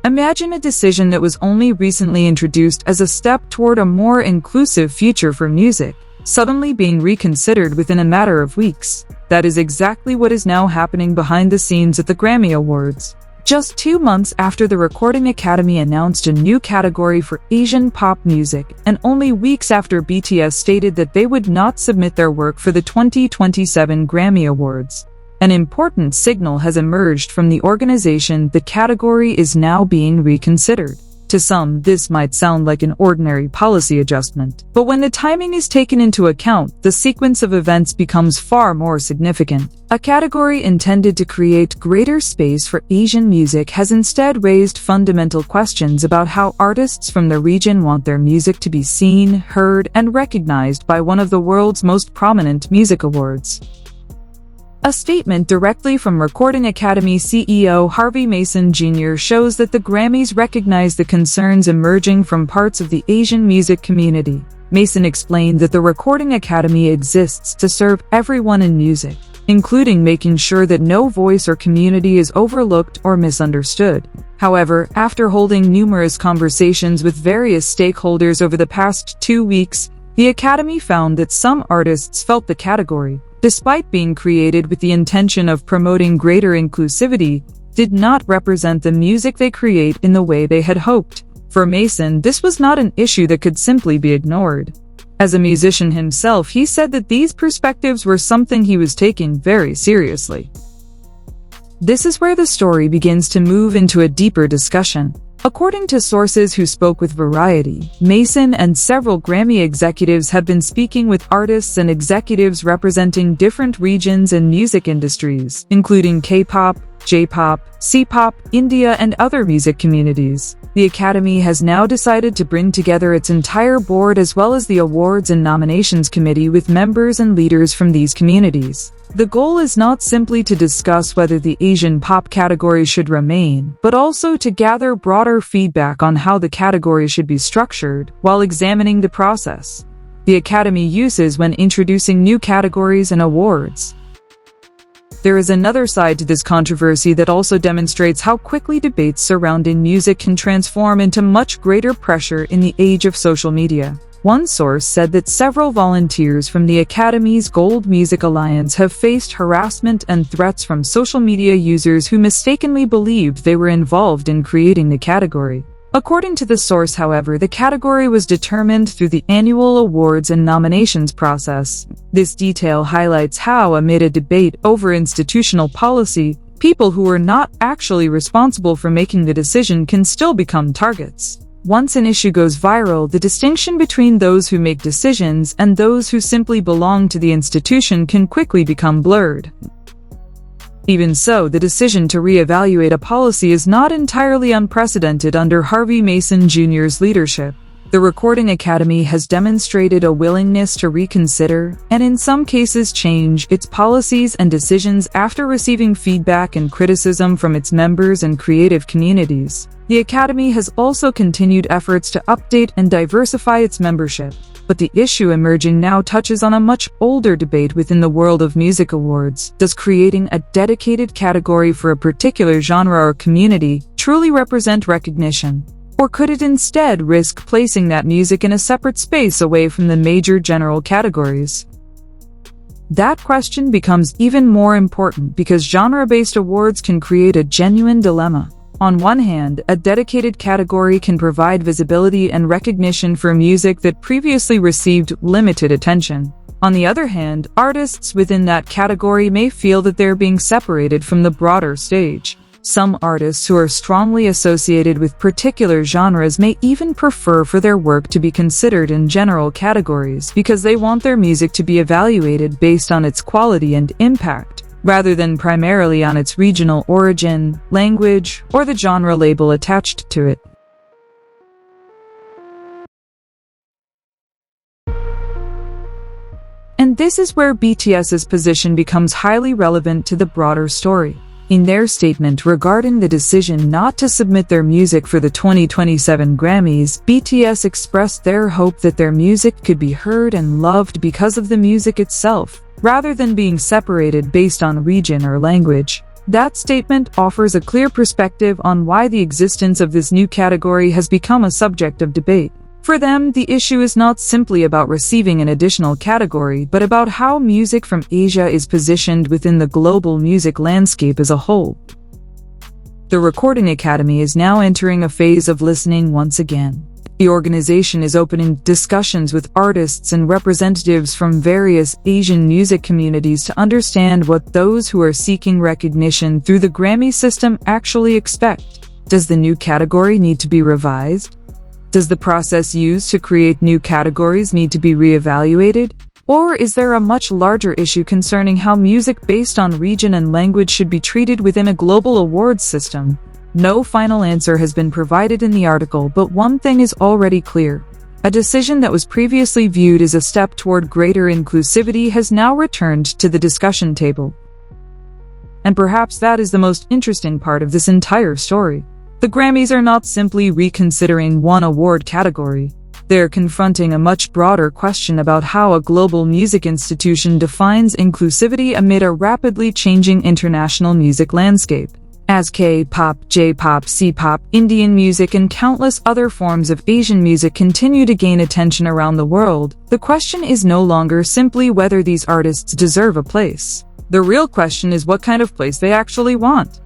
Imagine a decision that was only recently introduced as a step toward a more inclusive future for music, suddenly being reconsidered within a matter of weeks. That is exactly what is now happening behind the scenes at the Grammy Awards. Just 2 months after the Recording Academy announced a new category for Asian pop music, and only weeks after BTS stated that they would not submit their work for the 2027 Grammy Awards, an important signal has emerged from the organization. The category is now being reconsidered. To some, this might sound like an ordinary policy adjustment, but when the timing is taken into account, the sequence of events becomes far more significant. A category intended to create greater space for Asian music has instead raised fundamental questions about how artists from the region want their music to be seen, heard, and recognized by one of the world's most prominent music awards. A statement directly from Recording Academy CEO Harvey Mason Jr. shows that the Grammys recognize the concerns emerging from parts of the Asian music community. Mason explained that the Recording Academy exists to serve everyone in music, including making sure that no voice or community is overlooked or misunderstood. However, after holding numerous conversations with various stakeholders over the past 2 weeks, the Academy found that some artists felt the category, despite being created with the intention of promoting greater inclusivity, did not represent the music they create in the way they had hoped. For Mason, this was not an issue that could simply be ignored. As a musician himself, he said that these perspectives were something he was taking very seriously. This is where the story begins to move into a deeper discussion. According to sources who spoke with Variety, Mason and several Grammy executives have been speaking with artists and executives representing different regions and music industries, including K-pop, J-pop, C-pop, India, and other music communities. The Academy has now decided to bring together its entire board as well as the awards and nominations committee with members and leaders from these communities. The goal is not simply to discuss whether the Asian pop category should remain, but also to gather broader feedback on how the category should be structured while examining the process the Academy uses when introducing new categories and awards. There is another side to this controversy that also demonstrates how quickly debates surrounding music can transform into much greater pressure in the age of social media. One source said that several volunteers from the Academy's Gold Music Alliance have faced harassment and threats from social media users who mistakenly believed they were involved in creating the category. According to the source, however, the category was determined through the annual awards and nominations process. This detail highlights how, amid a debate over institutional policy, people who are not actually responsible for making the decision can still become targets. Once an issue goes viral, the distinction between those who make decisions and those who simply belong to the institution can quickly become blurred. Even so, the decision to reevaluate a policy is not entirely unprecedented under Harvey Mason Jr.'s leadership. The Recording Academy has demonstrated a willingness to reconsider, and in some cases change, its policies and decisions after receiving feedback and criticism from its members and creative communities. The Academy has also continued efforts to update and diversify its membership, but the issue emerging now touches on a much older debate within the world of music awards. Does creating a dedicated category for a particular genre or community truly represent recognition? Or could it instead risk placing that music in a separate space away from the major general categories? That question becomes even more important because genre-based awards can create a genuine dilemma. On one hand, a dedicated category can provide visibility and recognition for music that previously received limited attention. On the other hand, artists within that category may feel that they're being separated from the broader stage. Some artists who are strongly associated with particular genres may even prefer for their work to be considered in general categories because they want their music to be evaluated based on its quality and impact, rather than primarily on its regional origin, language, or the genre label attached to it. And this is where BTS's position becomes highly relevant to the broader story. In their statement regarding the decision not to submit their music for the 2027 Grammys, BTS expressed their hope that their music could be heard and loved because of the music itself, rather than being separated based on region or language. That statement offers a clear perspective on why the existence of this new category has become a subject of debate. For them, the issue is not simply about receiving an additional category, but about how music from Asia is positioned within the global music landscape as a whole. The Recording Academy is now entering a phase of listening once again. The organization is opening discussions with artists and representatives from various Asian music communities to understand what those who are seeking recognition through the Grammy system actually expect. Does the new category need to be revised? Does the process used to create new categories need to be reevaluated? Or is there a much larger issue concerning how music based on region and language should be treated within a global awards system? No final answer has been provided in the article, but one thing is already clear. A decision that was previously viewed as a step toward greater inclusivity has now returned to the discussion table. And perhaps that is the most interesting part of this entire story. The Grammys are not simply reconsidering one award category. They're confronting a much broader question about how a global music institution defines inclusivity amid a rapidly changing international music landscape. As K-pop, J-pop, C-pop, Indian music, and countless other forms of Asian music continue to gain attention around the world, the question is no longer simply whether these artists deserve a place. The real question is what kind of place they actually want.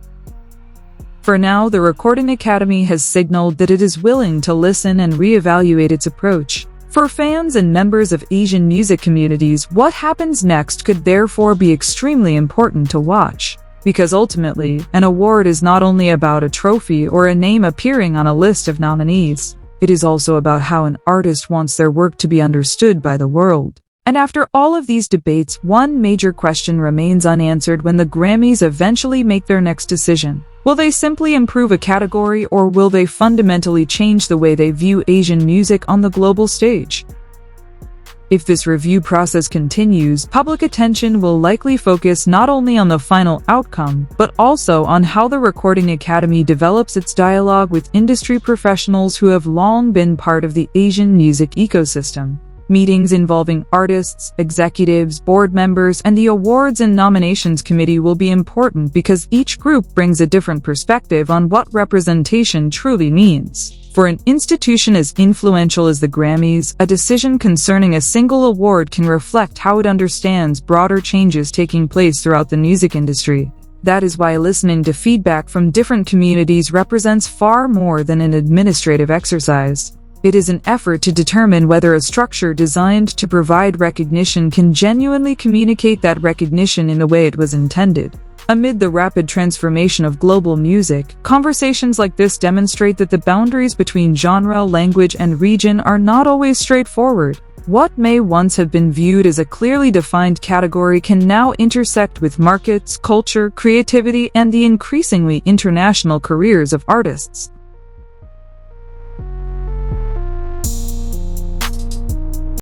For now, the Recording Academy has signaled that it is willing to listen and reevaluate its approach. For fans and members of Asian music communities, what happens next could therefore be extremely important to watch. Because ultimately, an award is not only about a trophy or a name appearing on a list of nominees. It is also about how an artist wants their work to be understood by the world. And after all of these debates, one major question remains unanswered when the Grammys eventually make their next decision. Will they simply improve a category, or will they fundamentally change the way they view Asian music on the global stage? If this review process continues, public attention will likely focus not only on the final outcome, but also on how the Recording Academy develops its dialogue with industry professionals who have long been part of the Asian music ecosystem. Meetings involving artists, executives, board members, and the awards and nominations committee will be important because each group brings a different perspective on what representation truly means. For an institution as influential as the Grammys, a decision concerning a single award can reflect how it understands broader changes taking place throughout the music industry. That is why listening to feedback from different communities represents far more than an administrative exercise. It is an effort to determine whether a structure designed to provide recognition can genuinely communicate that recognition in the way it was intended. Amid the rapid transformation of global music, conversations like this demonstrate that the boundaries between genre, language, and region are not always straightforward. What may once have been viewed as a clearly defined category can now intersect with markets, culture, creativity, and the increasingly international careers of artists.